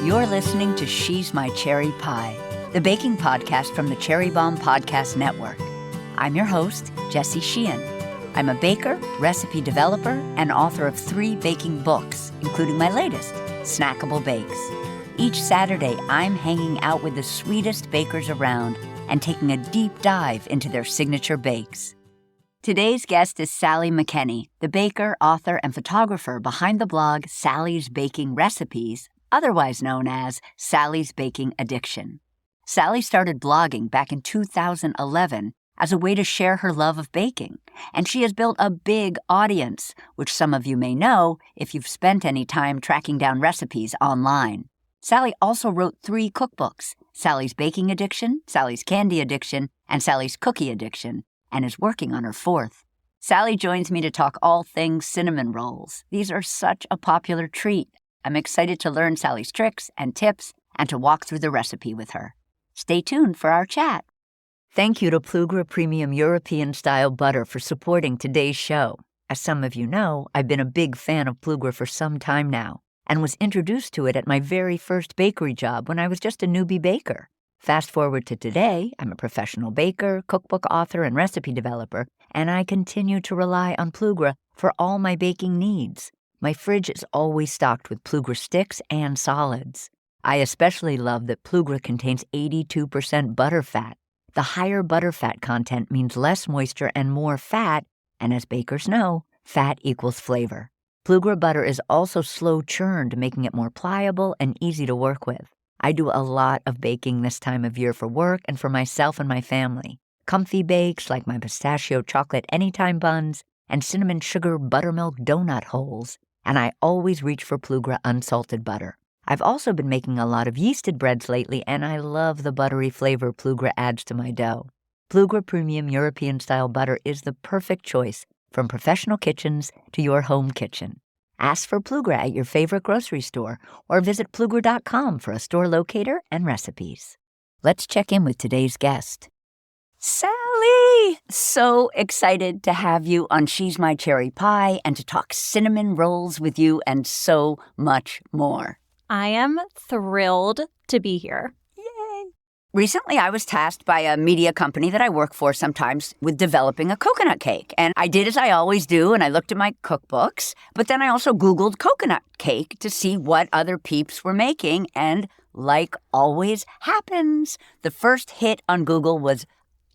You're listening to She's My Cherry Pie, the baking podcast from the Cherry Bomb Podcast Network. I'm your host, Jessie Sheehan. I'm a baker, recipe developer, and author of 3 baking books, including my latest, Snackable Bakes. Each Saturday, I'm hanging out with the sweetest bakers around and taking a deep dive into their signature bakes. Today's guest is Sally McKenney, the baker, author, and photographer behind the blog Sally's Baking Recipes, otherwise known as Sally's Baking Addiction. Sally started blogging back in 2011 as a way to share her love of baking, and she has built a big audience, which some of you may know if you've spent any time tracking down recipes online. Sally also wrote 3 cookbooks, Sally's Baking Addiction, Sally's Candy Addiction, and Sally's Cookie Addiction, and is working on her 4th. Sally joins me to talk all things cinnamon rolls. These are such a popular treat. I'm excited to learn Sally's tricks and tips and to walk through the recipe with her. Stay tuned for our chat. Thank you to Plugra Premium European-style butter for supporting today's show. As some of you know, I've been a big fan of Plugra for some time now and was introduced to it at my very first bakery job when I was just a newbie baker. Fast forward to today, I'm a professional baker, cookbook author, and recipe developer, and I continue to rely on Plugra for all my baking needs. My fridge is always stocked with Plugra sticks and solids. I especially love that Plugra contains 82% butter fat. The higher butter fat content means less moisture and more fat, and as bakers know, fat equals flavor. Plugra butter is also slow churned, making it more pliable and easy to work with. I do a lot of baking this time of year for work and for myself and my family. Comfy bakes like my pistachio chocolate anytime buns and cinnamon sugar buttermilk donut holes, and I always reach for Plugra unsalted butter. I've also been making a lot of yeasted breads lately, and I love the buttery flavor Plugra adds to my dough. Plugra Premium European-style butter is the perfect choice from professional kitchens to your home kitchen. Ask for Plugra at your favorite grocery store or visit Plugra.com for a store locator and recipes. Let's check in with today's guest. Sally! So excited to have you on She's My Cherry Pie and to talk cinnamon rolls with you and so much more. I am thrilled to be here. Yay! Recently, I was tasked by a media company that I work for sometimes with developing a coconut cake. And I did as I always do, and I looked at my cookbooks. But then I also Googled coconut cake to see what other peeps were making. And like always happens, the first hit on Google was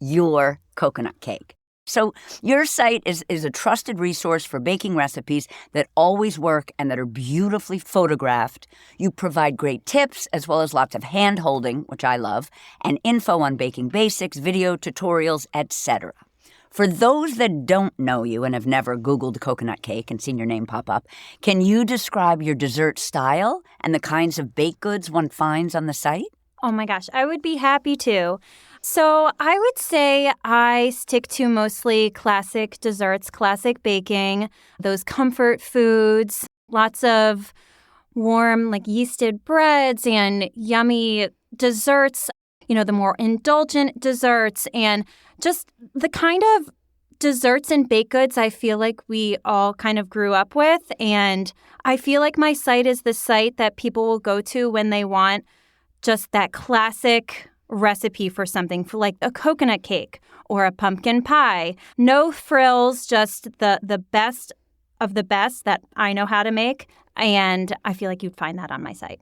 your coconut cake. So your site is a trusted resource for baking recipes that always work and that are beautifully photographed. You provide great tips as well as lots of hand-holding, which I love, and info on baking basics, video tutorials, etc. For those that don't know you and have never Googled coconut cake and seen your name pop up, can you describe your dessert style and the kinds of baked goods one finds on the site? Oh my gosh, I would be happy to. So I would say I stick to mostly classic desserts, classic baking, those comfort foods, lots of warm, like yeasted breads and yummy desserts, the more indulgent desserts and just the kind of desserts and baked goods I feel like we all kind of grew up with. And I feel like my site is the site that people will go to when they want just that classic recipe for something, for like a coconut cake or a pumpkin pie. No frills, just the best of the best that I know how to make. And I feel like you'd find that on my site.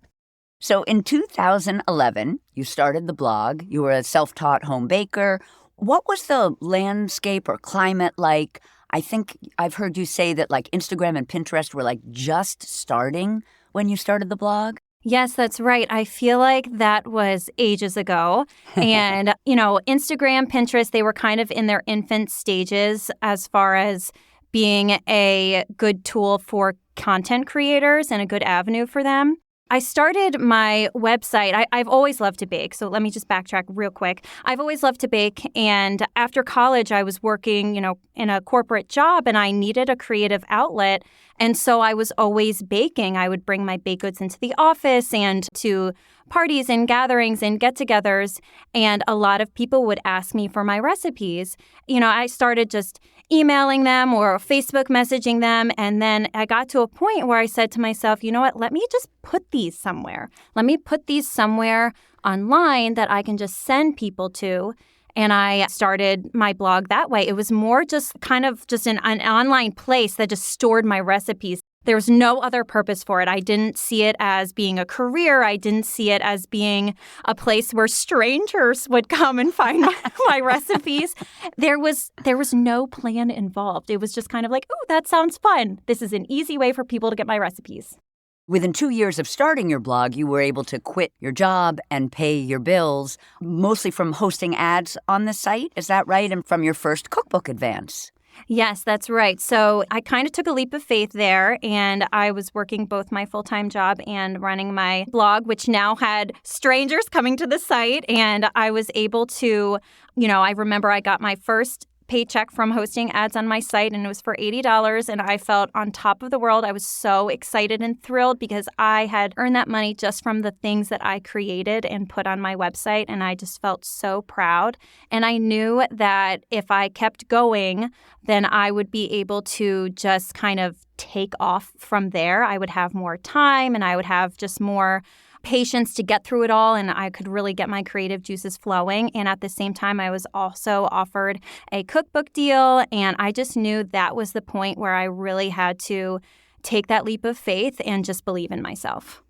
So in 2011, you started the blog. You were a self-taught home baker. What was the landscape or climate like? I think I've heard you say that like Instagram and Pinterest were like just starting when you started the blog. Yes, that's right. I feel like that was ages ago. And, Instagram, Pinterest, they were kind of in their infant stages as far as being a good tool for content creators and a good avenue for them. I started my website. I've always loved to bake, so let me just backtrack real quick. I've always loved to bake, and after college, I was working, in a corporate job, and I needed a creative outlet, and so I was always baking. I would bring my baked goods into the office and to parties and gatherings and get-togethers, and a lot of people would ask me for my recipes. I started just emailing them or Facebook messaging them, and then I got to a point where I said to myself, you know what, let me just put these somewhere. Let me put these somewhere online that I can just send people to. And I started my blog that way. It was more just kind of just an online place that just stored my recipes. There was no other purpose for it. I didn't see it as being a career. I didn't see it as being a place where strangers would come and find my recipes. There was no plan involved. It was just kind of like, oh, that sounds fun. This is an easy way for people to get my recipes. Within 2 years of starting your blog, you were able to quit your job and pay your bills, mostly from hosting ads on the site. Is that right? And from your first cookbook advance. Yes, that's right. So I kind of took a leap of faith there, and I was working both my full-time job and running my blog, which now had strangers coming to the site. And I was able to, I remember I got my first paycheck from hosting ads on my site, and it was for $80, and I felt on top of the world. I was so excited and thrilled because I had earned that money just from the things that I created and put on my website, and I just felt so proud. And I knew that if I kept going, then I would be able to just kind of take off from there. I would have more time, and I would have just more patience to get through it all, and I could really get my creative juices flowing. And at the same time, I was also offered a cookbook deal, and I just knew that was the point where I really had to take that leap of faith and just believe in myself.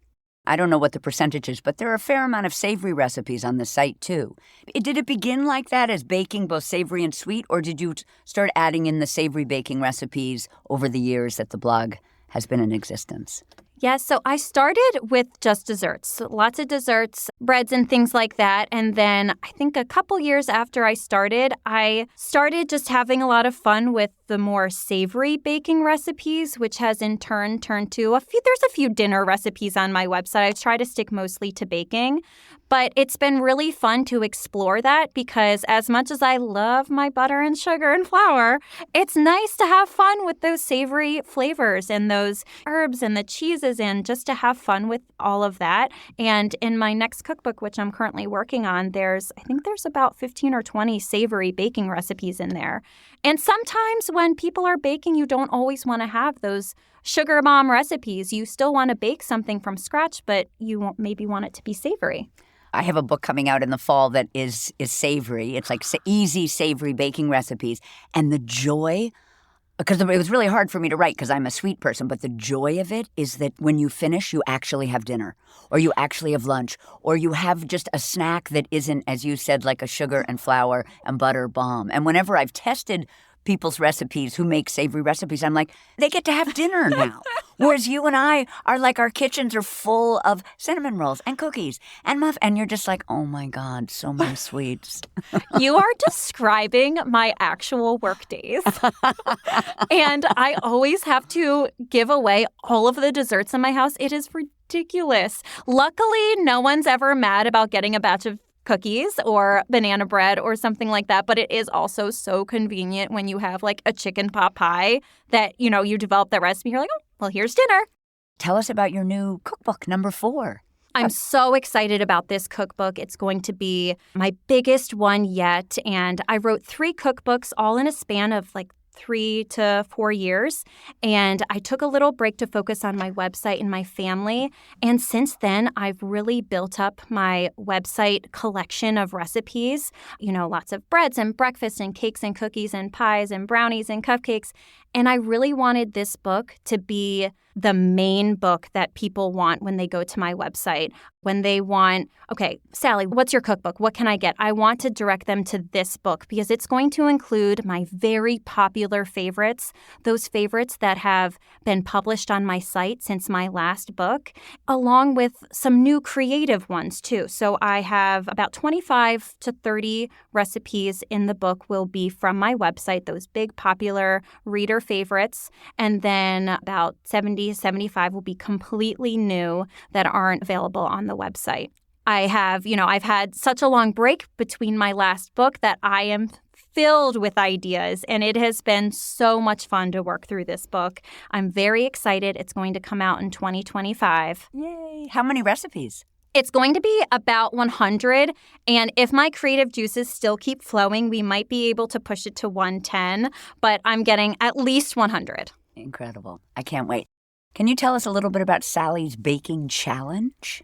I don't know what the percentage is, but there are a fair amount of savory recipes on the site, too. Did it begin like that, as baking both savory and sweet, or did you start adding in the savory baking recipes over the years that the blog has been in existence? Yes, so I started with just desserts, lots of desserts, breads and things like that. And then I think a couple years after I started just having a lot of fun with the more savory baking recipes, which has in turn turned to there's a few dinner recipes on my website. I try to stick mostly to baking, but it's been really fun to explore that because as much as I love my butter and sugar and flour, it's nice to have fun with those savory flavors and those herbs and the cheeses and just to have fun with all of that. And in my next cookbook, which I'm currently working on, I think there's about 15 or 20 savory baking recipes in there. And sometimes when people are baking, you don't always want to have those sugar bomb recipes. You still want to bake something from scratch, but you won't maybe want it to be savory. I have a book coming out in the fall that is savory. It's like easy savory baking recipes. And the joy, because it was really hard for me to write because I'm a sweet person, but the joy of it is that when you finish, you actually have dinner or you actually have lunch or you have just a snack that isn't, as you said, like a sugar and flour and butter bomb. And whenever I've tested people's recipes who make savory recipes, I'm like, they get to have dinner now. Whereas you and I are like, our kitchens are full of cinnamon rolls and cookies and and you're just like, oh my God, so many sweets. You are describing my actual work days. And I always have to give away all of the desserts in my house. It is ridiculous. Luckily, no one's ever mad about getting a batch of cookies or banana bread or something like that. But it is also so convenient when you have like a chicken pot pie that, you develop that recipe. You're like, oh, well, here's dinner. Tell us about your new cookbook, number 4. I'm so excited about this cookbook. It's going to be my biggest one yet. And I wrote 3 cookbooks all in a span of like 3 to 4 years. And I took a little break to focus on my website and my family. And since then, I've really built up my website collection of recipes, lots of breads and breakfast and cakes and cookies and pies and brownies and cupcakes. And I really wanted this book to be the main book that people want when they go to my website. When they want, okay, Sally, what's your cookbook? What can I get? I want to direct them to this book because it's going to include my very popular favorites, those favorites that have been published on my site since my last book, along with some new creative ones too. So I have about 25 to 30 recipes in the book will be from my website, those big popular reader favorites. And then about 75 will be completely new that aren't available on the website. I've had such a long break between my last book that I am filled with ideas, and it has been so much fun to work through this book. I'm very excited. It's going to come out in 2025. Yay! How many recipes? It's going to be about 100, and if my creative juices still keep flowing, we might be able to push it to 110, but I'm getting at least 100. Incredible. I can't wait. Can you tell us a little bit about Sally's Baking Challenge?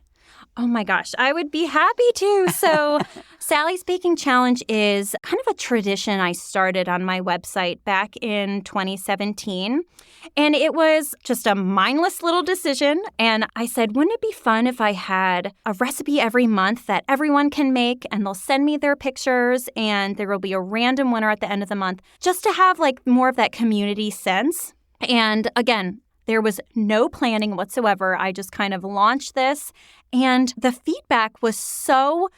Oh my gosh, I would be happy to. So Sally's Baking Challenge is kind of a tradition I started on my website back in 2017. And it was just a mindless little decision. And I said, wouldn't it be fun if I had a recipe every month that everyone can make, and they'll send me their pictures, and there will be a random winner at the end of the month, just to have like more of that community sense. And again, there was no planning whatsoever. I just kind of launched this, and the feedback was so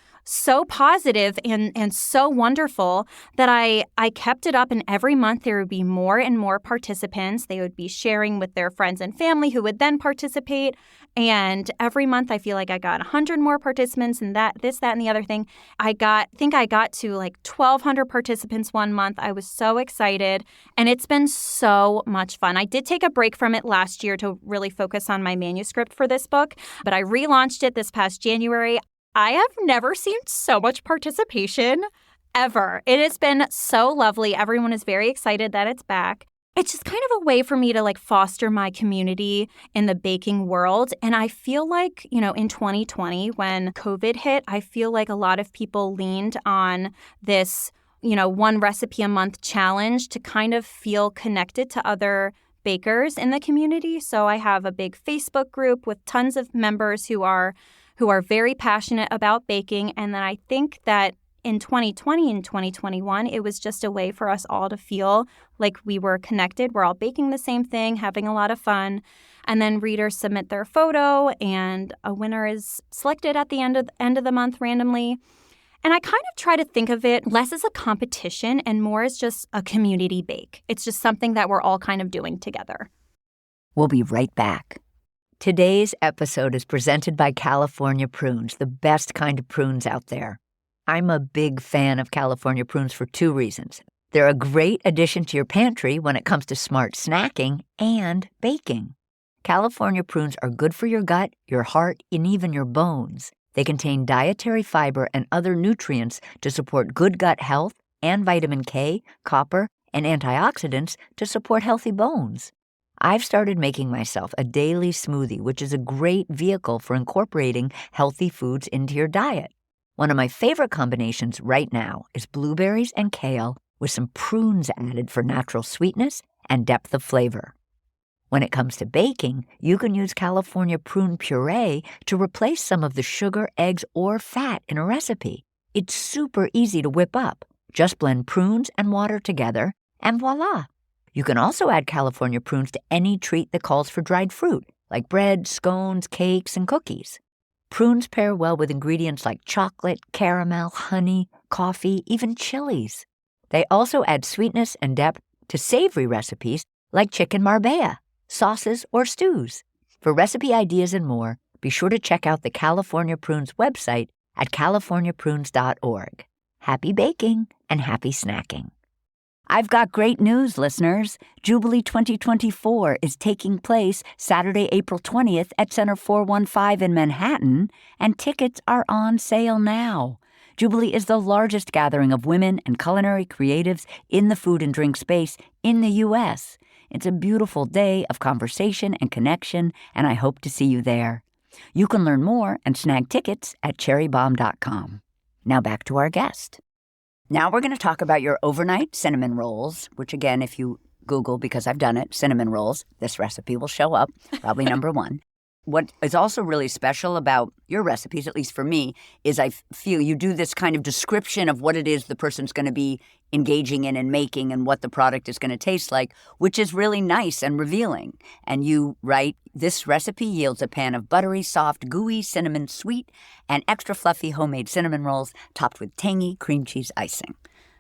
positive and so wonderful that I kept it up, and every month there would be more and more participants. They would be sharing with their friends and family who would then participate. And every month I feel like I got 100 more participants, and that, and the other thing. I think I got to like 1,200 participants one month. I was so excited, and it's been so much fun. I did take a break from it last year to really focus on my manuscript for this book, but I relaunched it this past January. I have never seen so much participation ever. It has been so lovely. Everyone is very excited that it's back. It's just kind of a way for me to like foster my community in the baking world. And I feel like, in 2020, when COVID hit, I feel like a lot of people leaned on this, one recipe a month challenge to kind of feel connected to other bakers in the community. So I have a big Facebook group with tons of members who are very passionate about baking. And then I think that in 2020 and 2021, it was just a way for us all to feel like we were connected. We're all baking the same thing, having a lot of fun. And then readers submit their photo, and a winner is selected at the end of the month randomly. And I kind of try to think of it less as a competition and more as just a community bake. It's just something that we're all kind of doing together. We'll be right back. Today's episode is presented by California Prunes, the best kind of prunes out there. I'm a big fan of California prunes for two reasons. They're a great addition to your pantry when it comes to smart snacking and baking. California prunes are good for your gut, your heart, and even your bones. They contain dietary fiber and other nutrients to support good gut health, and vitamin K, copper, and antioxidants to support healthy bones. I've started making myself a daily smoothie, which is a great vehicle for incorporating healthy foods into your diet. One of my favorite combinations right now is blueberries and kale with some prunes added for natural sweetness and depth of flavor. When it comes to baking, you can use California prune puree to replace some of the sugar, eggs, or fat in a recipe. It's super easy to whip up. Just blend prunes and water together, and voila! You can also add California prunes to any treat that calls for dried fruit, like bread, scones, cakes, and cookies. Prunes pair well with ingredients like chocolate, caramel, honey, coffee, even chilies. They also add sweetness and depth to savory recipes like chicken marbella, sauces, or stews. For recipe ideas and more, be sure to check out the California Prunes website at californiaprunes.org. Happy baking and happy snacking. I've got great news, listeners. Jubilee 2024 is taking place Saturday, April 20th at Center 415 in Manhattan, and tickets are on sale now. Jubilee is the largest gathering of women and culinary creatives in the food and drink space in the U.S. It's a beautiful day of conversation and connection, and I hope to see you there. You can learn more and snag tickets at cherrybomb.com. Now back to our guest. Now we're going to talk about your overnight cinnamon rolls, which again, if you Google, because I've done it, cinnamon rolls, this recipe will show up, probably number one. What is also really special about your recipes, at least for me, is I feel you do this kind of description of what it is the person's going to be engaging in and making and what the product is going to taste like, which is really nice and revealing. And you write, this recipe yields a pan of buttery, soft, gooey, cinnamon sweet, and extra fluffy homemade cinnamon rolls topped with tangy cream cheese icing.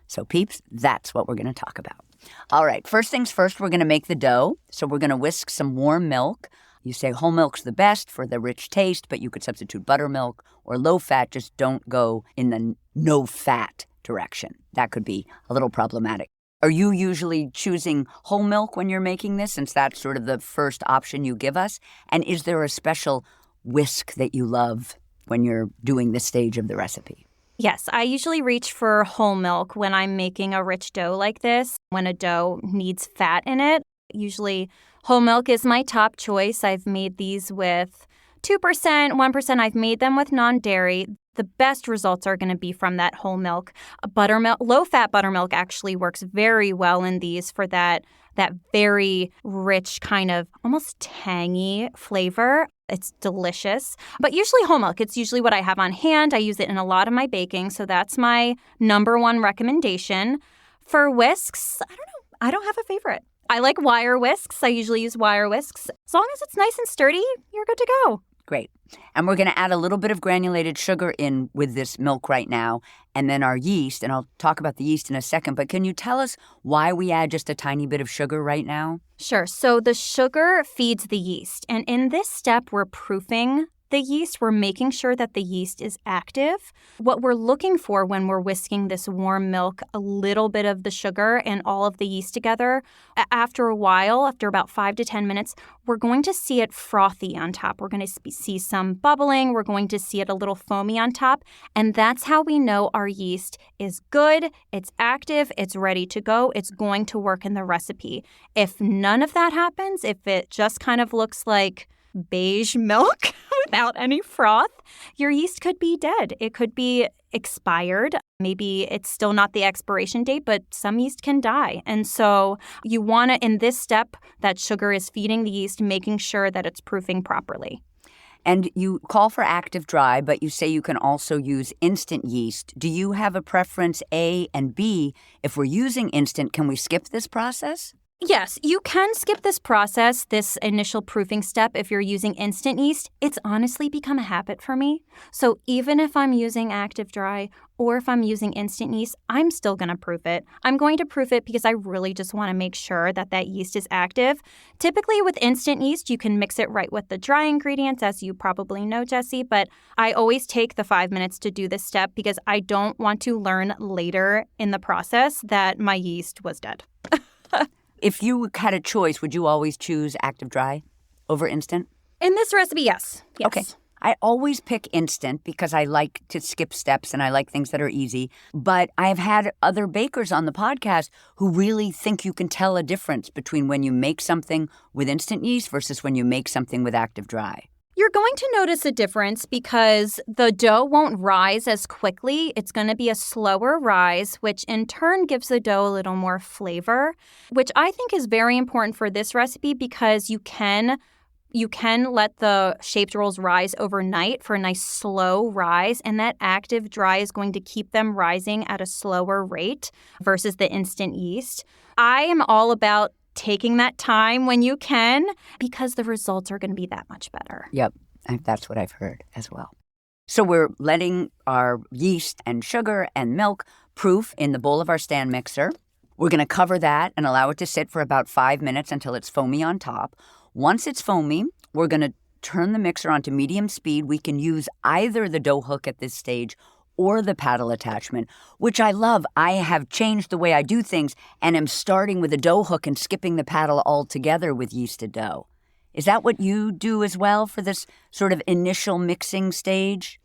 So peeps, that's what we're going to talk about. All right, first things first, we're going to make the dough. So we're going to whisk some warm milk. You say whole milk's the best for the rich taste, but you could substitute buttermilk or low fat. Just don't go in the no fat direction. That could be a little problematic. Are you usually choosing whole milk when you're making this, since that's sort of the first option you give us? And is there a special whisk that you love when you're doing this stage of the recipe? Yes, I usually reach for whole milk when I'm making a rich dough like this, when a dough needs fat in it. Usually whole milk is my top choice. I've made these with 2%, 1%. I've made them with non-dairy. The best results are going to be from that whole milk. Buttermilk, low-fat buttermilk actually works very well in these for that very rich kind of almost tangy flavor. It's delicious. But usually whole milk, it's usually what I have on hand. I use it in a lot of my baking, so that's my number one recommendation. For whisks, I don't know. I don't have a favorite. I like wire whisks. I usually use wire whisks. As long as it's nice and sturdy, you're good to go. Great. And we're going to add a little bit of granulated sugar in with this milk right now, and then our yeast, and I'll talk about the yeast in a second, but can you tell us why we add just a tiny bit of sugar right now? Sure. So the sugar feeds the yeast, and in this step, we're proofing the yeast. We're making sure that the yeast is active. What we're looking for when we're whisking this warm milk, a little bit of the sugar and all of the yeast together, after a while, after about 5 to 10 minutes, we're going to see it frothy on top. We're going to see some bubbling. We're going to see it a little foamy on top. And that's how we know our yeast is good, it's active, it's ready to go, it's going to work in the recipe. If none of that happens, if it just kind of looks like beige milk without any froth, your yeast could be dead. It could be expired. Maybe it's still not the expiration date, but some yeast can die. And so you want to, in this step, that sugar is feeding the yeast, making sure that it's proofing properly. And you call for active dry, but you say you can also use instant yeast. Do you have a preference, A and B? If we're using instant, can we skip this process? Yes, you can skip this process, this initial proofing step, if you're using instant yeast. It's honestly become a habit for me. So even if I'm using active dry or if I'm using instant yeast, I'm still going to proof it. I'm going to proof it because I really just want to make sure that that yeast is active. Typically with instant yeast, you can mix it right with the dry ingredients, as you probably know, Jessie, but I always take the 5 minutes to do this step because I don't want to learn later in the process that my yeast was dead. If you had a choice, would you always choose active dry over instant? In this recipe, yes. Okay. I always pick instant because I like to skip steps and I like things that are easy. But I have had other bakers on the podcast who really think you can tell a difference between when you make something with instant yeast versus when you make something with active dry. You're going to notice a difference because the dough won't rise as quickly. It's going to be a slower rise, which in turn gives the dough a little more flavor, which I think is very important for this recipe because you can let the shaped rolls rise overnight for a nice slow rise, and that active dry is going to keep them rising at a slower rate versus the instant yeast. I am all about taking that time when you can because the results are going to be that much better. Yep, that's what I've heard as well. So we're letting our yeast and sugar and milk proof in the bowl of our stand mixer. We're going to cover that and allow it to sit for about 5 minutes until it's foamy on top. Once it's foamy, we're going to turn the mixer onto medium speed. We can use either the dough hook at this stage or the paddle attachment, which I love. I have changed the way I do things and am starting with a dough hook and skipping the paddle altogether with yeasted dough. Is that what you do as well for this sort of initial mixing stage?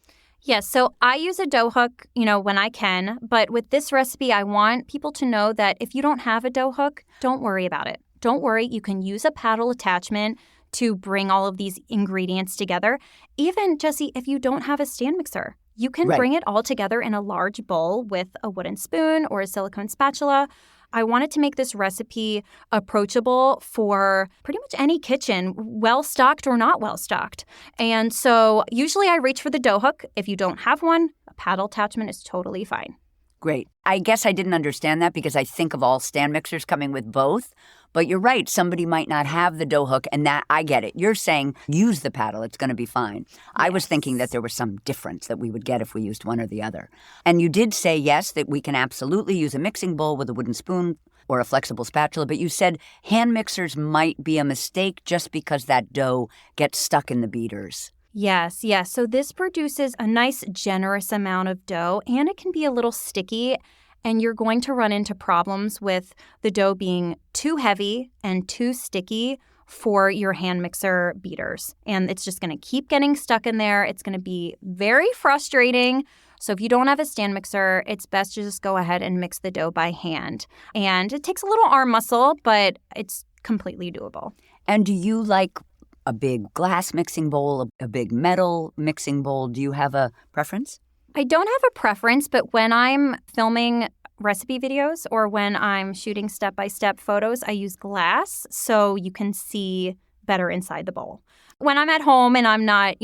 Yes, so I use a dough hook, when I can, but with this recipe, I want people to know that if you don't have a dough hook, don't worry about it. Don't worry, you can use a paddle attachment to bring all of these ingredients together. Even, Jessie, if you don't have a stand mixer, you can bring it all together in a large bowl with a wooden spoon or a silicone spatula. I wanted to make this recipe approachable for pretty much any kitchen, well-stocked or not well-stocked. And so usually I reach for the dough hook. If you don't have one, a paddle attachment is totally fine. Great. I guess I didn't understand that because I think of all stand mixers coming with both. But you're right. Somebody might not have the dough hook, and that I get it. You're saying use the paddle. It's going to be fine. Yes. I was thinking that there was some difference that we would get if we used one or the other. And you did say, yes, that we can absolutely use a mixing bowl with a wooden spoon or a flexible spatula. But you said hand mixers might be a mistake just because that dough gets stuck in the beaters. Yes. So this produces a nice, generous amount of dough, and it can be a little sticky. And you're going to run into problems with the dough being too heavy and too sticky for your hand mixer beaters. And it's just going to keep getting stuck in there. It's going to be very frustrating. So if you don't have a stand mixer, it's best to just go ahead and mix the dough by hand. And it takes a little arm muscle, but it's completely doable. And do you like a big glass mixing bowl, a big metal mixing bowl? Do you have a preference? I don't have a preference, but when I'm filming recipe videos or when I'm shooting step-by-step photos, I use glass so you can see better inside the bowl. When I'm at home and I'm not,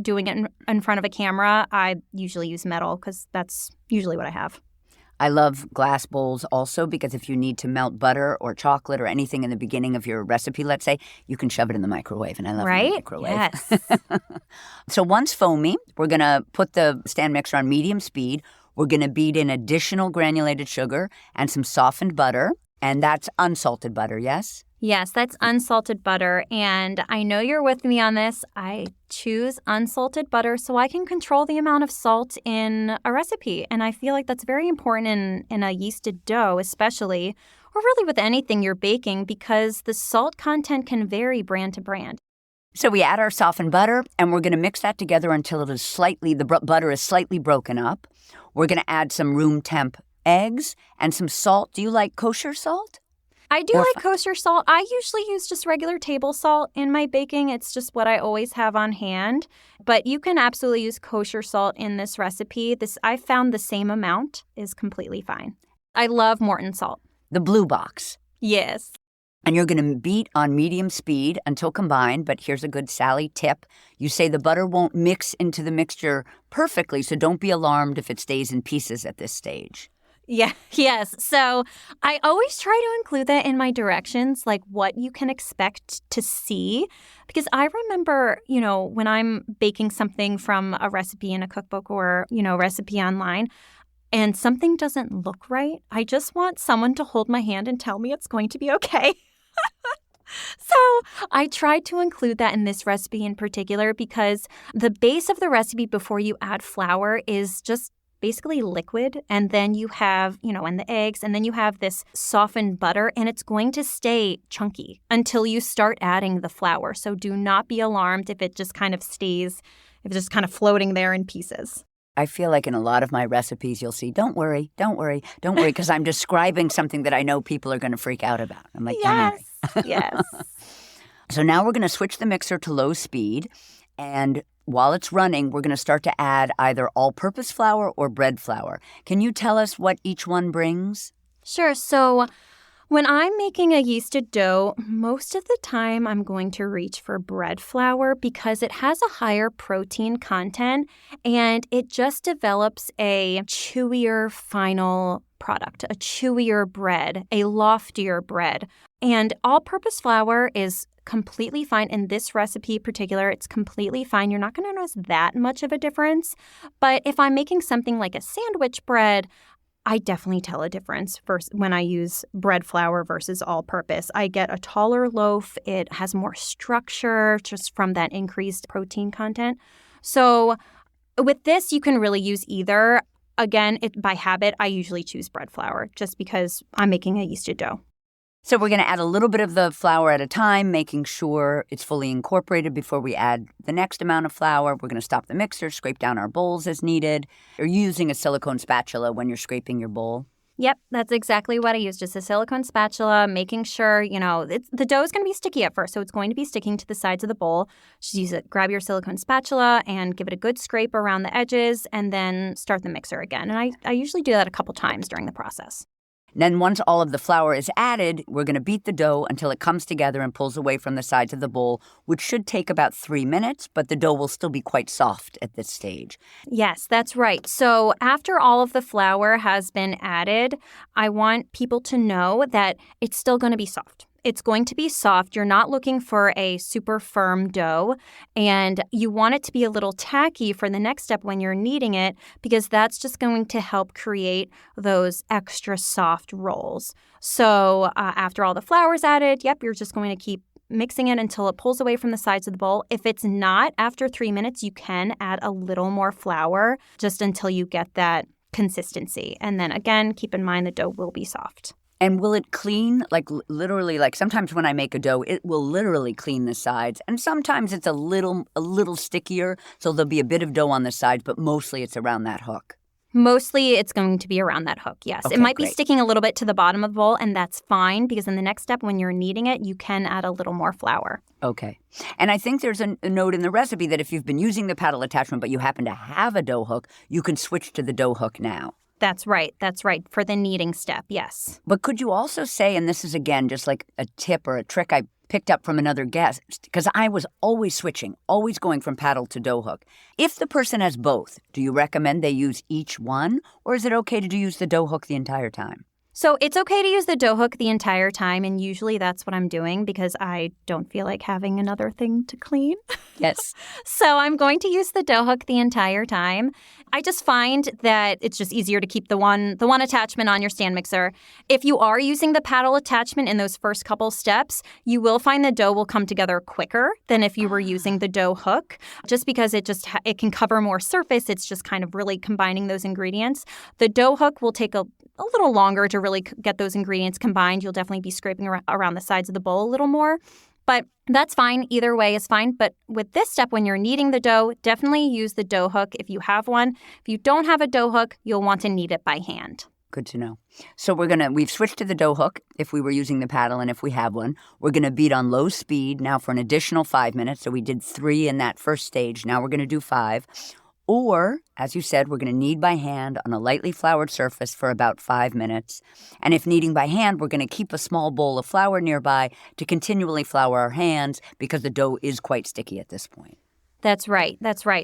doing it in front of a camera, I usually use metal because that's usually what I have. I love glass bowls also because if you need to melt butter or chocolate or anything in the beginning of your recipe, let's say, you can shove it in the microwave, and I love the microwave. Yes. So once foamy, we're going to put the stand mixer on medium speed. We're going to beat in additional granulated sugar and some softened butter, and that's unsalted butter, yes? Yes, that's unsalted butter, and I know you're with me on this. I choose unsalted butter so I can control the amount of salt in a recipe, and I feel like that's very important in a yeasted dough especially, or really with anything you're baking because the salt content can vary brand to brand. So we add our softened butter, and we're going to mix that together until the butter is slightly broken up. We're going to add some room temp eggs and some salt. Do you like kosher salt? I do like kosher salt. I usually use just regular table salt in my baking. It's just what I always have on hand. But you can absolutely use kosher salt in this recipe. I found the same amount is completely fine. I love Morton salt. The blue box. Yes. And you're going to beat on medium speed until combined, but here's a good Sally tip. You say the butter won't mix into the mixture perfectly, so don't be alarmed if it stays in pieces at this stage. Yeah, yes. So I always try to include that in my directions, like what you can expect to see. Because I remember, when I'm baking something from a recipe in a cookbook or, recipe online, and something doesn't look right, I just want someone to hold my hand and tell me it's going to be okay. So I tried to include that in this recipe in particular because the base of the recipe before you add flour is just basically liquid, and then you have, and the eggs, and then you have this softened butter, and it's going to stay chunky until you start adding the flour. So do not be alarmed if it just kind of stays, if it's just kind of floating there in pieces. I feel like in a lot of my recipes, you'll see, don't worry, because I'm describing something that I know people are going to freak out about. I'm like, yes, don't worry. Yes. So now we're going to switch the mixer to low speed, and while it's running, we're going to start to add either all-purpose flour or bread flour. Can you tell us what each one brings? Sure. So when I'm making a yeasted dough, most of the time I'm going to reach for bread flour because it has a higher protein content and it just develops a chewier final product, a chewier bread, a loftier bread. And all-purpose flour is completely fine. In this recipe in particular, it's completely fine. You're not going to notice that much of a difference. But if I'm making something like a sandwich bread, I definitely tell a difference when I use bread flour versus all-purpose. I get a taller loaf. It has more structure just from that increased protein content. So with this, you can really use either. Again, by habit, I usually choose bread flour just because I'm making a yeasted dough. So we're going to add a little bit of the flour at a time, making sure it's fully incorporated before we add the next amount of flour. We're going to stop the mixer, scrape down our bowls as needed. You're using a silicone spatula when you're scraping your bowl. Yep, that's exactly what I use, just a silicone spatula, making sure, the dough is going to be sticky at first, so it's going to be sticking to the sides of the bowl. Just grab your silicone spatula and give it a good scrape around the edges, and then start the mixer again. And I usually do that a couple times during the process. Then once all of the flour is added, we're going to beat the dough until it comes together and pulls away from the sides of the bowl, which should take about 3 minutes, but the dough will still be quite soft at this stage. Yes, that's right. So after all of the flour has been added, I want people to know that it's still going to be soft. It's going to be soft. You're not looking for a super firm dough, and you want it to be a little tacky for the next step when you're kneading it because that's just going to help create those extra soft rolls. So after all the flour is added, you're just going to keep mixing it until it pulls away from the sides of the bowl. If it's not, after 3 minutes, you can add a little more flour just until you get that consistency. And then again, keep in mind the dough will be soft. And will it clean, like literally, like sometimes when I make a dough, it will literally clean the sides. And sometimes it's a little stickier, so there'll be a bit of dough on the sides, but mostly it's around that hook. Mostly it's going to be around that hook, yes. Okay, it might be great. sticking a little bit to the bottom of the bowl, and that's fine because in the next step, when you're kneading it, you can add a little more flour. Okay. And I think there's a note in the recipe that if you've been using the paddle attachment, but you happen to have a dough hook, you can switch to the dough hook now. That's right. For the kneading step, yes. But could you also say, and this is again just like a tip or a trick I picked up from another guest, because I was always switching, always going from paddle to dough hook. If the person has both, do you recommend they use each one, or is it okay to use the dough hook the entire time? So it's okay to use the dough hook the entire time, and usually that's what I'm doing because I don't feel like having another thing to clean. Yes. So I'm going to use the dough hook the entire time. I just find that it's just easier to keep the one attachment on your stand mixer. If you are using the paddle attachment in those first couple steps, you will find the dough will come together quicker than if you were using the dough hook, just because it can cover more surface. It's just kind of really combining those ingredients. The dough hook will take a little longer to really get those ingredients combined. You'll definitely be scraping around the sides of the bowl a little more. But that's fine. Either way is fine. But with this step, when you're kneading the dough, definitely use the dough hook if you have one. If you don't have a dough hook, you'll want to knead it by hand. Good to know. So we've switched to the dough hook if we were using the paddle, and if we have one. We're going to beat on low speed now for an additional 5 minutes. So we did 3 in that first stage. Now we're going to do 5. Or, as you said, we're going to knead by hand on a lightly floured surface for about 5 minutes. And if kneading by hand, we're going to keep a small bowl of flour nearby to continually flour our hands because the dough is quite sticky at this point. That's right.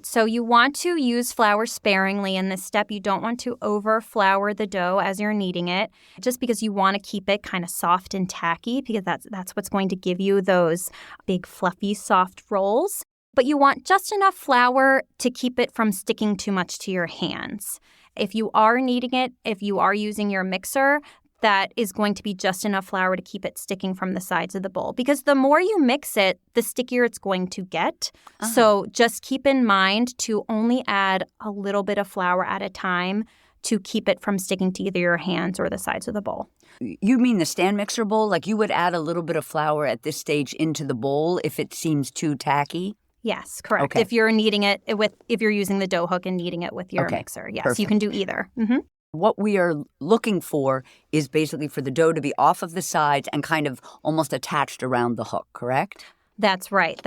So you want to use flour sparingly in this step. You don't want to over-flour the dough as you're kneading it, just because you want to keep it kind of soft and tacky, because that's what's going to give you those big, fluffy, soft rolls. But you want just enough flour to keep it from sticking too much to your hands. If you are kneading it, if you are using your mixer, that is going to be just enough flour to keep it sticking from the sides of the bowl. Because the more you mix it, the stickier it's going to get. Uh-huh. So just keep in mind to only add a little bit of flour at a time to keep it from sticking to either your hands or the sides of the bowl. You mean the stand mixer bowl? Like you would add a little bit of flour at this stage into the bowl if it seems too tacky? Yes, correct. Okay. If you're kneading it if you're using the dough hook and kneading it with your mixer. Yes, perfect. You can do either. Mm-hmm. What we are looking for is basically for the dough to be off of the sides and kind of almost attached around the hook, correct? That's right.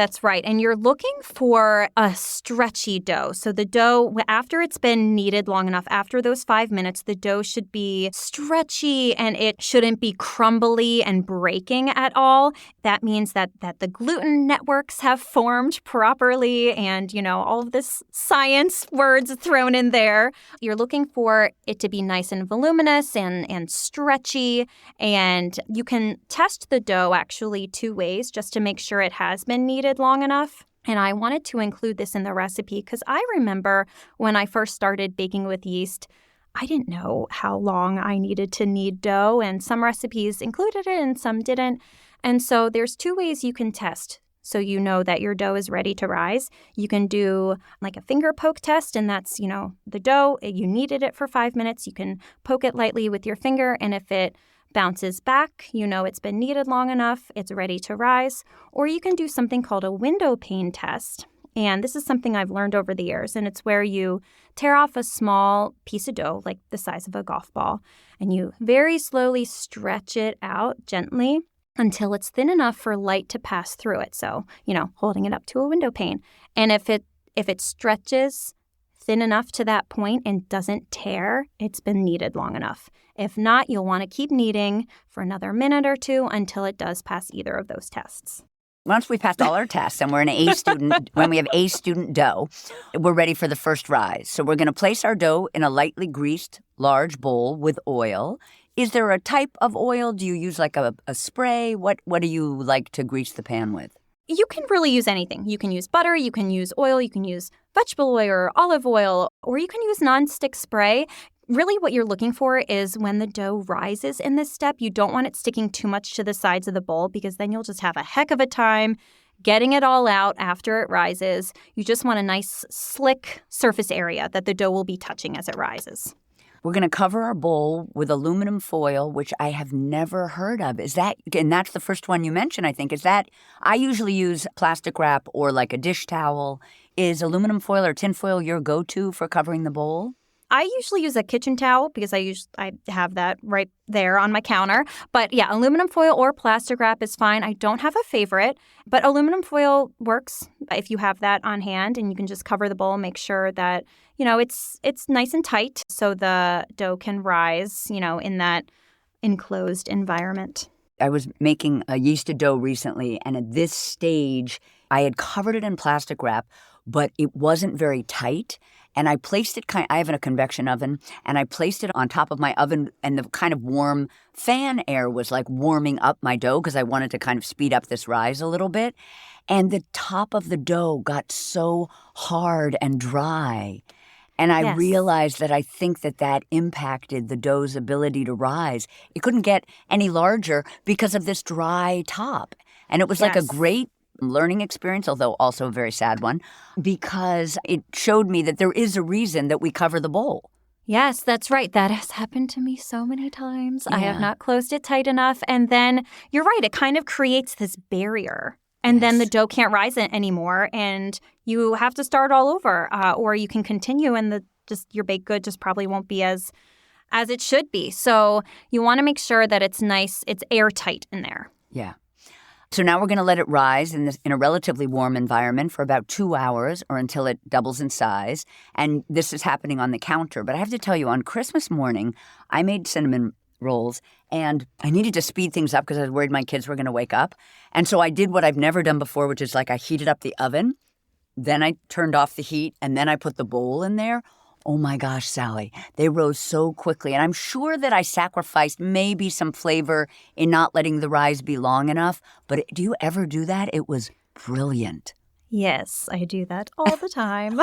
And you're looking for a stretchy dough. So the dough, after it's been kneaded long enough, after those 5 minutes, the dough should be stretchy and it shouldn't be crumbly and breaking at all. That means that the gluten networks have formed properly and, all of this science words thrown in there. You're looking for it to be nice and voluminous and stretchy. And you can test the dough actually 2 ways just to make sure it has been kneaded long enough. And I wanted to include this in the recipe because I remember when I first started baking with yeast, I didn't know how long I needed to knead dough, and some recipes included it and some didn't. And so there's 2 ways you can test so you know that your dough is ready to rise. You can do like a finger poke test, and that's, the dough, you kneaded it for 5 minutes. You can poke it lightly with your finger, and if it bounces back, it's been kneaded long enough, it's ready to rise. Or you can do something called a window pane test. And this is something I've learned over the years, and it's where you tear off a small piece of dough, like the size of a golf ball, and you very slowly stretch it out gently until it's thin enough for light to pass through it. So, holding it up to a window pane. And if it stretches thin enough to that point and doesn't tear, it's been kneaded long enough. If not, you'll want to keep kneading for another minute or 2 until it does pass either of those tests. Once we've passed all our tests and we're an A student, when we have A student dough, we're ready for the first rise. So we're going to place our dough in a lightly greased large bowl with oil. Is there a type of oil? Do you use like a spray? What do you like to grease the pan with? You can really use anything. You can use butter, you can use oil, you can use vegetable oil or olive oil, or you can use nonstick spray. Really what you're looking for is when the dough rises in this step, you don't want it sticking too much to the sides of the bowl because then you'll just have a heck of a time getting it all out after it rises. You just want a nice, slick surface area that the dough will be touching as it rises. We're going to cover our bowl with aluminum foil, which I have never heard of. Is that, and that's the first one you mentioned, I think. Is that, I usually use plastic wrap or like a dish towel. Is aluminum foil or tin foil your go-to for covering the bowl? I usually use a kitchen towel because I have that right there on my counter. But yeah, aluminum foil or plastic wrap is fine. I don't have a favorite, but aluminum foil works if you have that on hand, and you can just cover the bowl, make sure that, it's nice and tight so the dough can rise, in that enclosed environment. I was making a yeasted dough recently, and at this stage, I had covered it in plastic wrap, but it wasn't very tight. And I placed it I have a convection oven, and I placed it on top of my oven, and the kind of warm fan air was like warming up my dough because I wanted to kind of speed up this rise a little bit. And the top of the dough got so hard and dry. And I realized that I think that impacted the dough's ability to rise. It couldn't get any larger because of this dry top. And it was like a great learning experience, although also a very sad one, because it showed me that there is a reason that we cover the bowl. Yes, that's right. That has happened to me so many times. Yeah. I have not closed it tight enough. And then you're right, it kind of creates this barrier. And then the dough can't rise anymore, and you have to start all over, or you can continue, and your baked good just probably won't be as it should be. So you want to make sure that it's nice, it's airtight in there. Yeah. So now we're going to let it rise in a relatively warm environment for about 2 hours or until it doubles in size. And this is happening on the counter. But I have to tell you, on Christmas morning, I made cinnamon rolls, and I needed to speed things up because I was worried my kids were going to wake up. And so I did what I've never done before, which is I heated up the oven, then I turned off the heat, and then I put the bowl in there. Oh my gosh, Sally, they rose so quickly. And I'm sure that I sacrificed maybe some flavor in not letting the rise be long enough. But do you ever do that? It was brilliant. Yes, I do that all the time.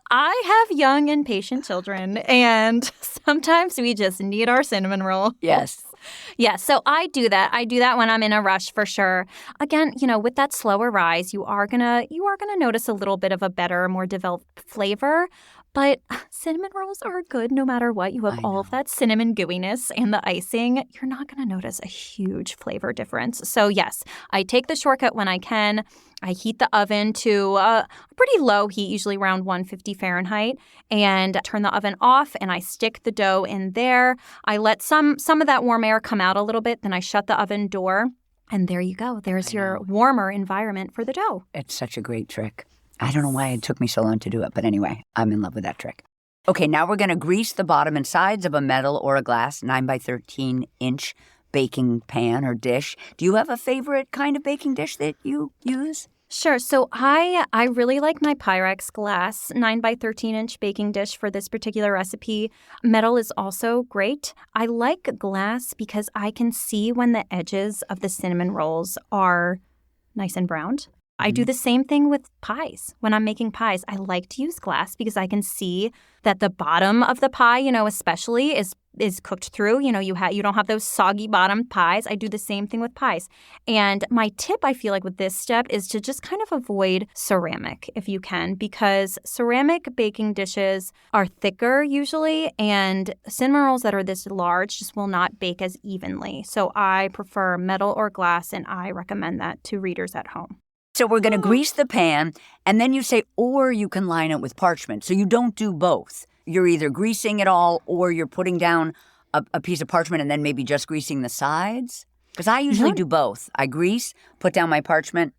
I have young and patient children, and sometimes we just need our cinnamon roll. Yes. Yeah, so I do that. I do that when I'm in a rush for sure. Again, with that slower rise, you are gonna notice a little bit of a better, more developed flavor. But cinnamon rolls are good no matter what. You have all of that cinnamon gooiness and the icing. You're not going to notice a huge flavor difference. So yes, I take the shortcut when I can. I heat the oven to a pretty low heat, usually around 150 Fahrenheit, and turn the oven off, and I stick the dough in there. I let some of that warm air come out a little bit, then I shut the oven door, and there you go. There's your warmer environment for the dough. It's such a great trick. I don't know why it took me so long to do it, but anyway, I'm in love with that trick. Okay, now we're going to grease the bottom and sides of a metal or a glass 9 by 13 inch baking pan or dish. Do you have a favorite kind of baking dish that you use? Sure. So I really like my Pyrex glass 9 by 13 inch baking dish for this particular recipe. Metal is also great. I like glass because I can see when the edges of the cinnamon rolls are nice and browned. I do the same thing with pies. When I'm making pies, I like to use glass because I can see that the bottom of the pie, especially is cooked through. You don't have those soggy bottom pies. I do the same thing with pies. And my tip, I feel like, with this step is to just kind of avoid ceramic if you can, because ceramic baking dishes are thicker usually, and cinnamon rolls that are this large just will not bake as evenly. So I prefer metal or glass, and I recommend that to readers at home. So we're going to grease the pan, and then you say, or you can line it with parchment. So you don't do both. You're either greasing it all, or you're putting down a piece of parchment and then maybe just greasing the sides. Because I usually do both. I grease, put down my parchment,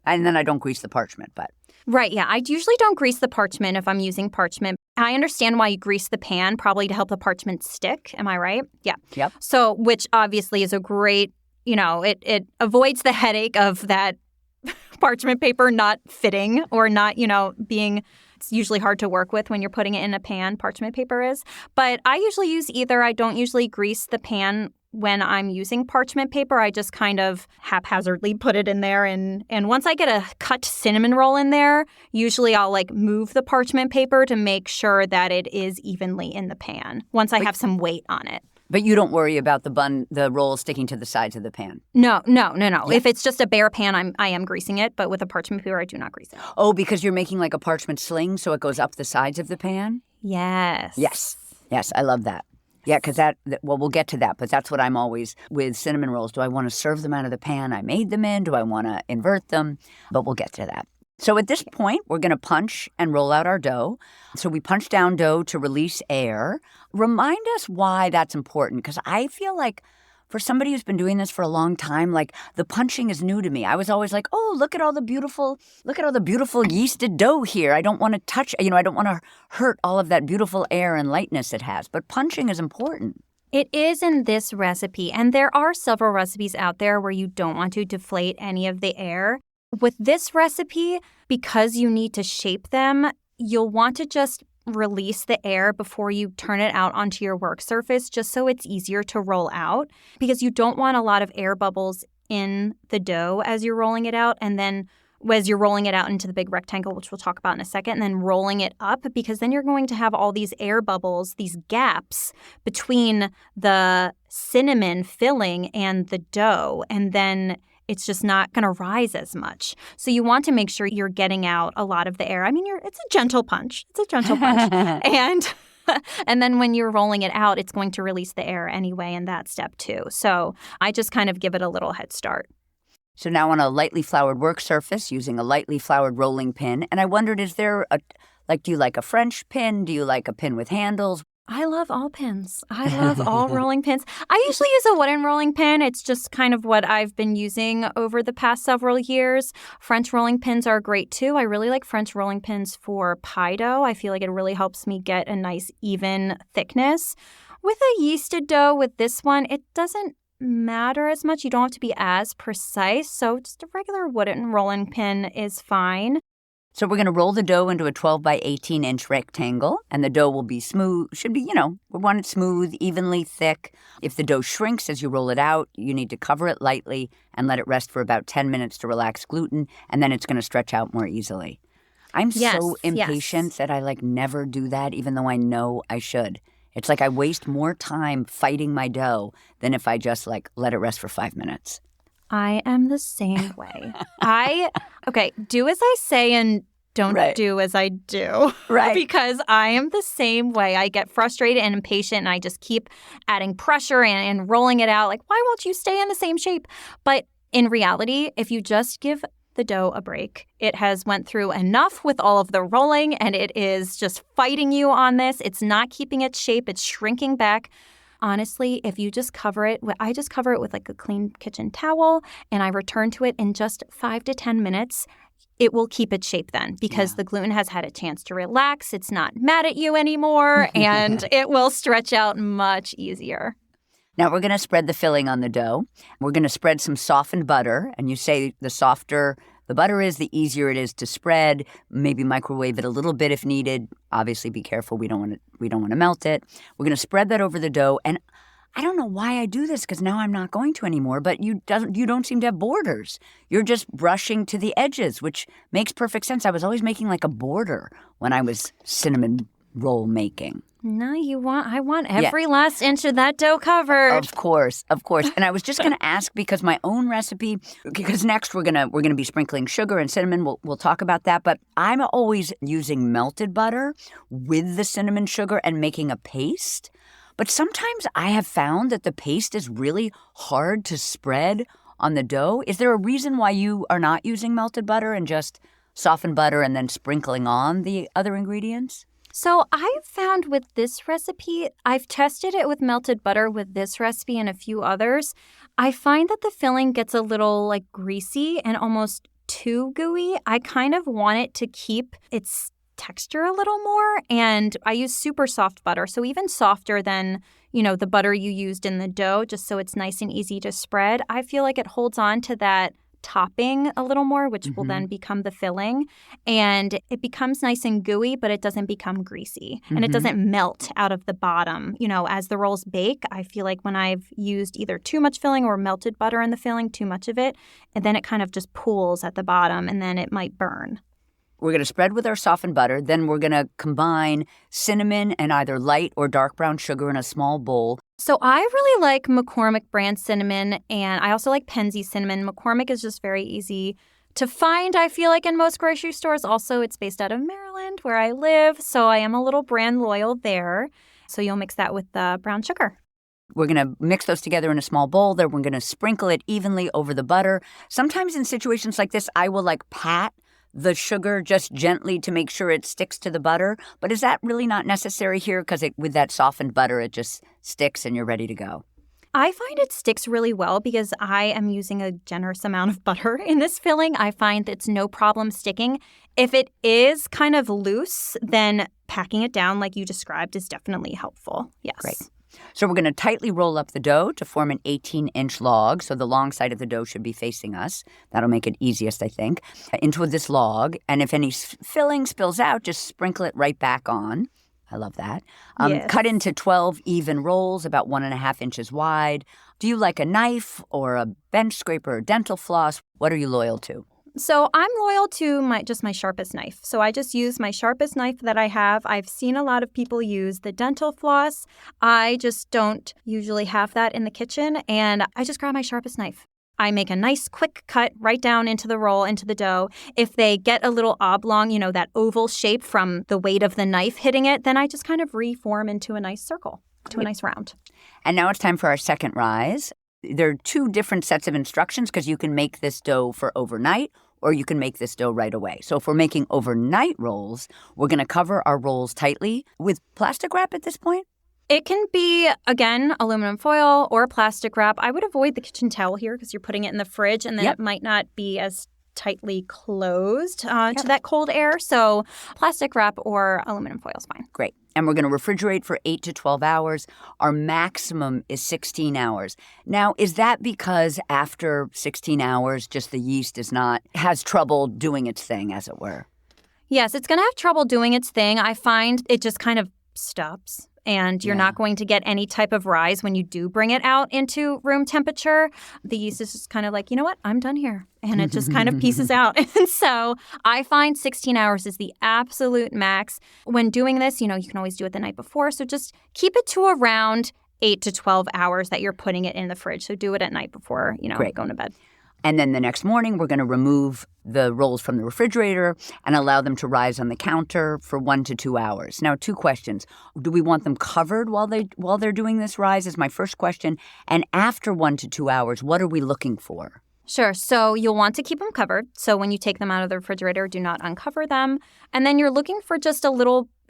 and then I don't grease the parchment. But right, yeah. I usually don't grease the parchment if I'm using parchment. I understand why you grease the pan, probably to help the parchment stick. Am I right? Yeah. Yep. So, which obviously is a great, it avoids the headache of that parchment paper not fitting or not, being, it's usually hard to work with when you're putting it in a pan, parchment paper is. But I usually use either. I don't usually grease the pan when I'm using parchment paper. I just kind of haphazardly put it in there. And once I get a cut cinnamon roll in there, usually I'll move the parchment paper to make sure that it is evenly in the pan once I have some weight on it. But you don't worry about the roll sticking to the sides of the pan? No. Yeah. If it's just a bare pan, I am greasing it. But with a parchment paper, I do not grease it. Oh, because you're making like a parchment sling so it goes up the sides of the pan? Yes. Yes. Yes, I love that. Yeah, because we'll get to that, but that's what I'm always with cinnamon rolls. Do I want to serve them out of the pan I made them in? Do I want to invert them? But we'll get to that. So at this point, we're going to punch and roll out our dough. So we punch down dough to release air. Remind us why that's important, because I feel like for somebody who's been doing this for a long time, like the punching is new to me. I was always like, oh, look at all the beautiful yeasted dough here. I don't want to touch, I don't want to hurt all of that beautiful air and lightness it has. But punching is important. It is in this recipe, and there are several recipes out there where you don't want to deflate any of the air. With this recipe, because you need to shape them, you'll want to just release the air before you turn it out onto your work surface, just so it's easier to roll out, because you don't want a lot of air bubbles in the dough as you're rolling it out, and then as you're rolling it out into the big rectangle, which we'll talk about in a second, and then rolling it up, because then you're going to have all these air bubbles, these gaps between the cinnamon filling and the dough, and then it's just not going to rise as much. So you want to make sure you're getting out a lot of the air. I mean, it's a gentle punch. And then when you're rolling it out, it's going to release the air anyway in that step too. So I just kind of give it a little head start. So now on a lightly floured work surface using a lightly floured rolling pin. And I wondered, do you like a French pin? Do you like a pin with handles? I love all pins. I love all rolling pins. I usually use a wooden rolling pin. It's just kind of what I've been using over the past several years. French rolling pins are great too. I really like French rolling pins for pie dough. I feel like it really helps me get a nice even thickness. With a yeasted dough, with this one, it doesn't matter as much. You don't have to be as precise. So just a regular wooden rolling pin is fine. So we're going to roll the dough into a 12 by 18 inch rectangle, and the dough will be smooth. We want it smooth, evenly thick. If the dough shrinks as you roll it out, you need to cover it lightly and let it rest for about 10 minutes to relax gluten, and then it's going to stretch out more easily. I'm so impatient that I never do that, even though I know I should. It's like I waste more time fighting my dough than if I just let it rest for 5 minutes. I am the same way. Do as I say and don't do as I do. Right. Because I am the same way. I get frustrated and impatient, and I just keep adding pressure and rolling it out. Why won't you stay in the same shape? But in reality, if you just give the dough a break, it has went through enough with all of the rolling, and it is just fighting you on this. It's not keeping its shape. It's shrinking back. Honestly, if you just cover it, I just cover it with a clean kitchen towel, and I return to it in just 5 to 10 minutes. It will keep its shape then, because the gluten has had a chance to relax. It's not mad at you anymore, and it will stretch out much easier. Now we're going to spread the filling on the dough. We're going to spread some softened butter, and you say the softer the butter is, the easier it is to spread. Maybe microwave it a little bit if needed. Obviously, be careful. We don't want to melt it. We're going to spread that over the dough, and I don't know why I do this, because now I'm not going to anymore. But you don't seem to have borders. You're just brushing to the edges, which makes perfect sense. I was always making a border when I was cinnamon roll making. No, I want every last inch of that dough covered. Of course. And I was just going to ask, because my own recipe, because next we're going to be sprinkling sugar and cinnamon. We'll talk about that. But I'm always using melted butter with the cinnamon sugar and making a paste. But sometimes I have found that the paste is really hard to spread on the dough. Is there a reason why you are not using melted butter and just softened butter and then sprinkling on the other ingredients? So I've found with this recipe, I've tested it with melted butter with this recipe and a few others. I find that the filling gets a little greasy and almost too gooey. I kind of want it to keep its texture a little more, and I use super soft butter, so even softer than, the butter you used in the dough, just so it's nice and easy to spread. I feel like it holds on to that topping a little more, which will then become the filling, and it becomes nice and gooey, but it doesn't become greasy, and it doesn't melt out of the bottom. As the rolls bake, I feel like when I've used either too much filling or melted butter in the filling, too much of it, and then it kind of just pools at the bottom, and then it might burn. We're going to spread with our softened butter. Then we're going to combine cinnamon and either light or dark brown sugar in a small bowl. So I really like McCormick brand cinnamon, and I also like Penzi cinnamon. McCormick is just very easy to find, I feel like, in most grocery stores. Also, it's based out of Maryland, where I live, so I am a little brand loyal there. So you'll mix that with the brown sugar. We're going to mix those together in a small bowl. Then we're going to sprinkle it evenly over the butter. Sometimes in situations like this, I will pat the sugar just gently to make sure it sticks to the butter. But is that really not necessary here? Because with that softened butter, it just sticks and you're ready to go. I find it sticks really well because I am using a generous amount of butter in this filling. I find it's no problem sticking. If it is kind of loose, then packing it down like you described is definitely helpful. Yes. Great. So we're going to tightly roll up the dough to form an 18-inch log. So the long side of the dough should be facing us. That'll make it easiest, I think, into this log. And if any filling spills out, just sprinkle it right back on. I love that. Yes. Cut into 12 even rolls, about 1.5 inches wide. Do you like a knife or a bench scraper or dental floss? What are you loyal to? So I'm loyal to my sharpest knife. So I just use my sharpest knife that I have. I've seen a lot of people use the dental floss. I just don't usually have that in the kitchen, and I just grab my sharpest knife. I make a nice quick cut right down into the roll, into the dough. If they get a little oblong, that oval shape from the weight of the knife hitting it, then I just kind of reform into a nice circle, to a nice round. And now it's time for our second rise. There are 2 different sets of instructions because you can make this dough for overnight or you can make this dough right away. So if we're making overnight rolls, we're going to cover our rolls tightly with plastic wrap at this point. It can be, again, aluminum foil or plastic wrap. I would avoid the kitchen towel here because you're putting it in the fridge and then it might not be as tightly closed to that cold air. So plastic wrap or aluminum foil is fine. Great. And we're going to refrigerate for 8 to 12 hours. Our maximum is 16 hours. Now, is that because after 16 hours, just the yeast has trouble doing its thing, as it were? Yes, it's going to have trouble doing its thing. I find it just kind of stops. And you're not going to get any type of rise when you do bring it out into room temperature. The yeast is just kind of like, you know what, I'm done here. And it just kind of pieces out. And so I find 16 hours is the absolute max. When doing this, you can always do it the night before. So just keep it to around 8 to 12 hours that you're putting it in the fridge. So do it at night before, going to bed. And then the next morning, we're going to remove the rolls from the refrigerator and allow them to rise on the counter for 1 to 2 hours. Now, 2 questions. Do we want them covered while they're doing this rise is my first question. And after 1 to 2 hours, what are we looking for? Sure. So you'll want to keep them covered. So when you take them out of the refrigerator, do not uncover them. And then you're looking for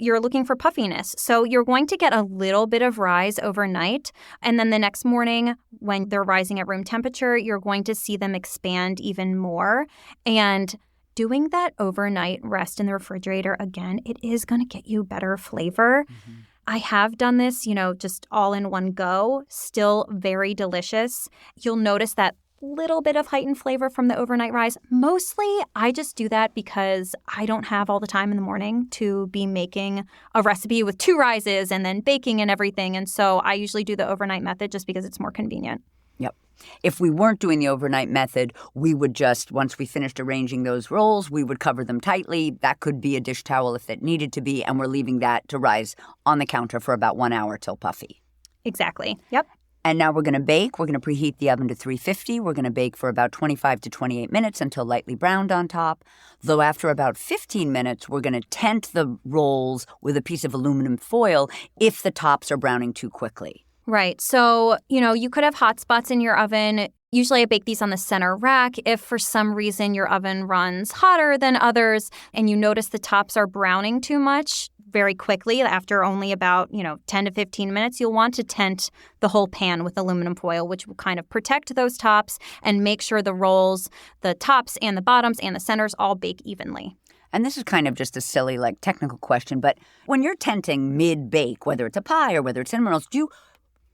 you're looking for puffiness. So you're going to get a little bit of rise overnight. And then the next morning, when they're rising at room temperature, you're going to see them expand even more. And doing that overnight rest in the refrigerator, again, it is going to get you better flavor. Mm-hmm. I have done this, just all in one go. Still very delicious. You'll notice that little bit of heightened flavor from the overnight rise. Mostly, I just do that because I don't have all the time in the morning to be making a recipe with 2 rises and then baking and everything. And so I usually do the overnight method just because it's more convenient. Yep. If we weren't doing the overnight method, we would just, once we finished arranging those rolls, we would cover them tightly. That could be a dish towel if it needed to be, and we're leaving that to rise on the counter for about 1 hour till puffy. Exactly. Yep. And now we're going to bake. We're going to preheat the oven to 350. We're going to bake for about 25 to 28 minutes until lightly browned on top. Though after about 15 minutes, we're going to tent the rolls with a piece of aluminum foil if the tops are browning too quickly. Right. So, you could have hot spots in your oven. Usually I bake these on the center rack. If for some reason your oven runs hotter than others and you notice the tops are browning too much, very quickly, after only about, 10 to 15 minutes, you'll want to tent the whole pan with aluminum foil, which will kind of protect those tops and make sure the rolls, the tops and the bottoms and the centers all bake evenly. And this is kind of just a silly, technical question, but when you're tenting mid-bake, whether it's a pie or whether it's cinnamon rolls, do you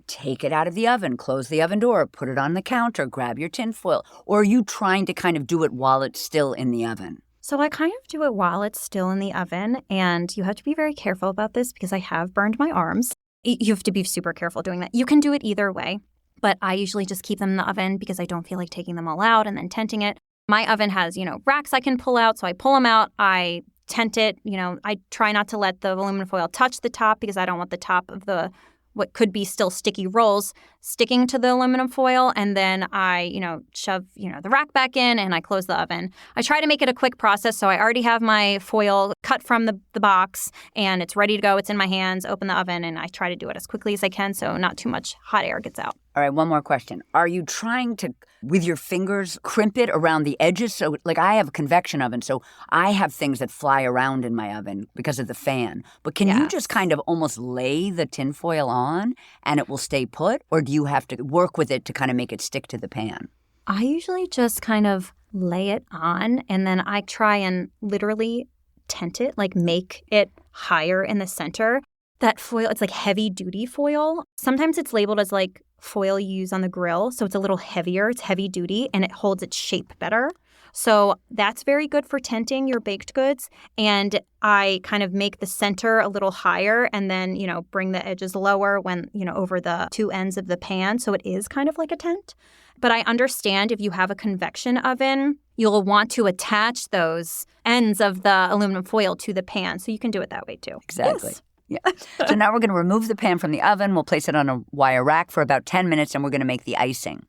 take it out of the oven, close the oven door, put it on the counter, grab your tin foil, or are you trying to kind of do it while it's still in the oven? So I kind of do it while it's still in the oven, and you have to be very careful about this because I have burned my arms. You have to be super careful doing that. You can do it either way, but I usually just keep them in the oven because I don't feel like taking them all out and then tenting it. My oven has, racks I can pull out, so I pull them out, I tent it. I try not to let the aluminum foil touch the top because I don't want the top of what could be still sticky rolls sticking to the aluminum foil, and then I, shove, the rack back in and I close the oven. I try to make it a quick process, so I already have my foil cut from the box and it's ready to go. It's in my hands, open the oven, and I try to do it as quickly as I can so not too much hot air gets out. All right, one more question. Are you trying to, with your fingers, crimp it around the edges? So, like, I have a convection oven, so I have things that fly around in my oven because of the fan. But can you just kind of almost lay the tinfoil on and it will stay put? Or do you have to work with it to kind of make it stick to the pan? I usually just kind of lay it on, and then I try and literally tent it, like make it higher in the center. That foil, it's like heavy-duty foil. Sometimes it's labeled as like foil you use on the grill, so it's a little heavier. It's heavy-duty, and it holds its shape better. So that's very good for tenting your baked goods. And I kind of make the center a little higher and then, bring the edges lower when, over the two ends of the pan. So it is kind of like a tent. But I understand if you have a convection oven, you'll want to attach those ends of the aluminum foil to the pan. So you can do it that way too. Exactly. Yes. Yeah. So now we're going to remove the pan from the oven. We'll place it on a wire rack for about 10 minutes, and we're going to make the icing.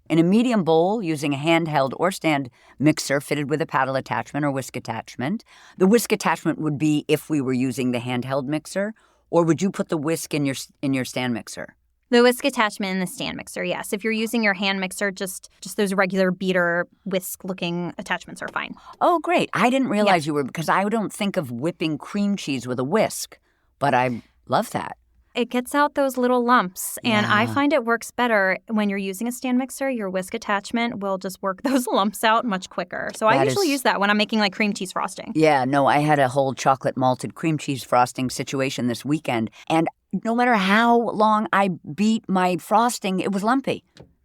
In a medium bowl, using a handheld or stand mixer fitted with a paddle attachment or whisk attachment. The whisk attachment would be if we were using the handheld mixer, or would you put the whisk in your stand mixer? The whisk attachment in the stand mixer, yes. If you're using your hand mixer, just those regular beater whisk-looking attachments are fine. Oh, great. I didn't realize you were, because I don't think of whipping cream cheese with a whisk, but I love that. It gets out those little lumps, and I find it works better when you're using a stand mixer. Your whisk attachment will just work those lumps out much quicker. So I usually use that when I'm making like cream cheese frosting. Yeah, no, I had a whole chocolate malted cream cheese frosting situation this weekend, and no matter how long I beat my frosting, it was lumpy.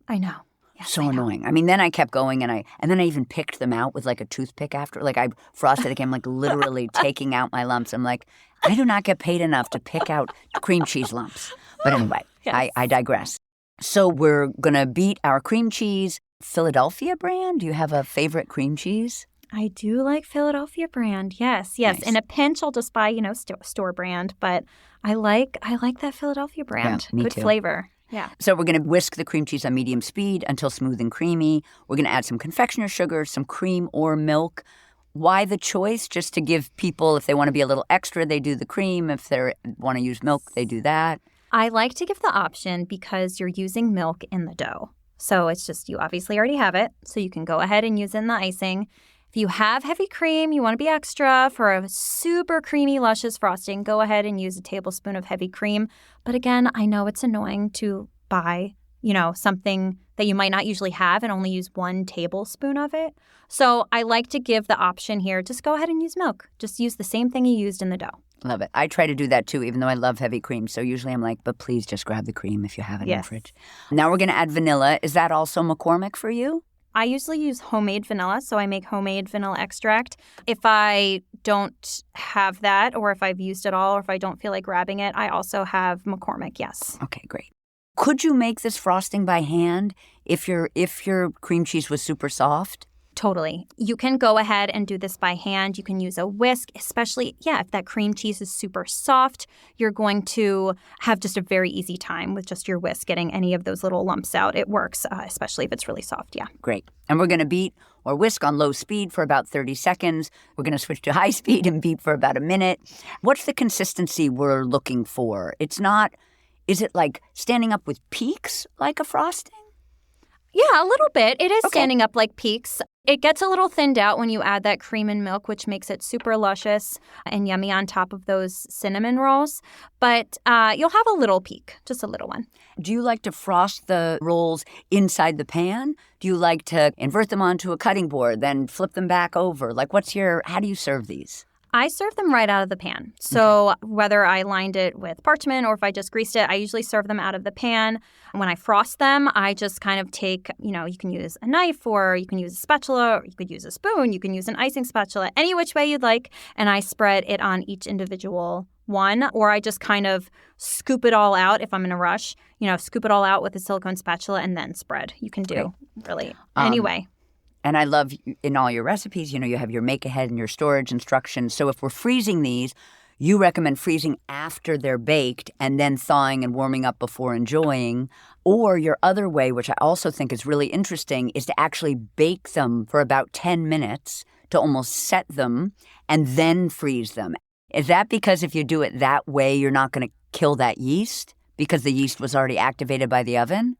I know. Yes, so annoying. I mean, then I kept going, and then I even picked them out with like a toothpick after. Like I frosted again, like literally taking out my lumps. I'm like, I do not get paid enough to pick out cream cheese lumps. But anyway, yes. I digress. So we're going to beat our cream cheese. Philadelphia brand? Do you have a favorite cream cheese? I do like Philadelphia brand. Yes. Nice. In a pinch, I'll just buy, store brand. But I like that Philadelphia brand. Yeah, me Good too. Flavor. Yeah. So we're going to whisk the cream cheese on medium speed until smooth and creamy. We're going to add some confectioner's sugar, some cream or milk. Why the choice? Just to give people, if they want to be a little extra, they do the cream. If they want to use milk, they do that. I like to give the option because you're using milk in the dough. So it's just, you obviously already have it. So you can go ahead and use it in the icing. If you have heavy cream, you want to be extra for a super creamy, luscious frosting, go ahead and use a tablespoon of heavy cream. But again, I know it's annoying to buy, something that you might not usually have and only use 1 tablespoon of it. So I like to give the option here, just go ahead and use milk. Just use the same thing you used in the dough. Love it. I try to do that too, even though I love heavy cream. So usually I'm like, but please just grab the cream if you have it in the fridge. Now we're going to add vanilla. Is that also McCormick for you? I usually use homemade vanilla, so I make homemade vanilla extract. If I don't have that, or if I've used it all, or if I don't feel like grabbing it, I also have McCormick, yes. Okay, great. Could you make this frosting by hand if your cream cheese was super soft? Totally. You can go ahead and do this by hand. You can use a whisk, especially, if that cream cheese is super soft, you're going to have just a very easy time with just your whisk getting any of those little lumps out. It works, especially if it's really soft, Great. And we're going to beat or whisk on low speed for about 30 seconds. We're going to switch to high speed and beat for about a minute. What's the consistency we're looking for? Is it like standing up with peaks like a frosting? Yeah, a little bit. It is standing up like peaks. It gets a little thinned out when you add that cream and milk, which makes it super luscious and yummy on top of those cinnamon rolls. But you'll have a little peak, just a little one. Do you like to frost the rolls inside the pan? Do you like to invert them onto a cutting board, then flip them back over? Like, how do you serve these? I serve them right out of the pan. So whether I lined it with parchment or if I just greased it, I usually serve them out of the pan. When I frost them, I just kind of take, you can use a knife or you can use a spatula or you could use a spoon. You can use an icing spatula, any which way you'd like. And I spread it on each individual one, or I just kind of scoop it all out if I'm in a rush, scoop it all out with a silicone spatula and then spread. You can do really any way. And I love in all your recipes, you have your make ahead and your storage instructions. So if we're freezing these, You recommend freezing after they're baked and then thawing and warming up before enjoying. Or your other way, which I also think is really interesting, is to actually bake them for about 10 minutes to almost set them and then freeze them. Is that because if you do it that way, you're not going to kill that yeast because the yeast was already activated by the oven?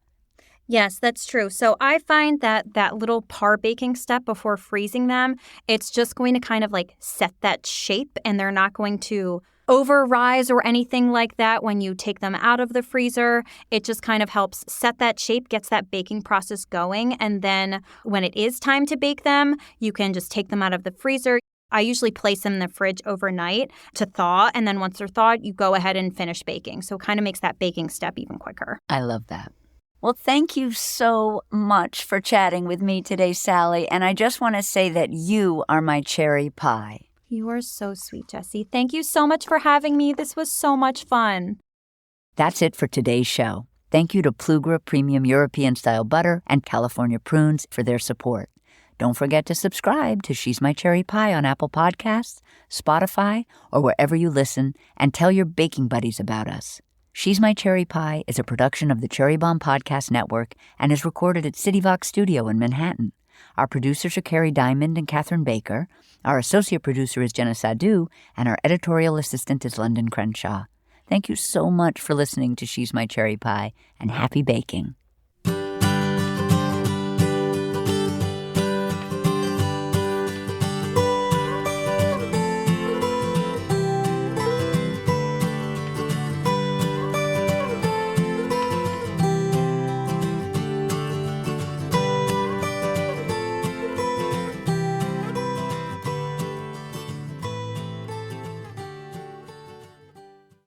Yes, that's true. So I find that little par baking step before freezing them, it's just going to kind of like set that shape, and they're not going to over rise or anything like that when you take them out of the freezer. It just kind of helps set that shape, gets that baking process going. And then when it is time to bake them, you can just take them out of the freezer. I usually place them in the fridge overnight to thaw. And then once they're thawed, you go ahead and finish baking. So it kind of makes that baking step even quicker. I love that. Well, thank you so much for chatting with me today, Sally. And I just want to say that you are my cherry pie. You are so sweet, Jessie. Thank you so much for having me. This was so much fun. That's it for today's show. Thank you to Plugra Premium European Style Butter and California Prunes for their support. Don't forget to subscribe to She's My Cherry Pie on Apple Podcasts, Spotify, or wherever you listen, and tell your baking buddies about us. She's My Cherry Pie is a production of the Cherry Bomb Podcast Network and is recorded at CityVox Studio in Manhattan. Our producers are Kerry Diamond and Catherine Baker. Our associate producer is Jenna Sadhu, and our editorial assistant is Londyn Crenshaw. Thank you so much for listening to She's My Cherry Pie, and happy baking.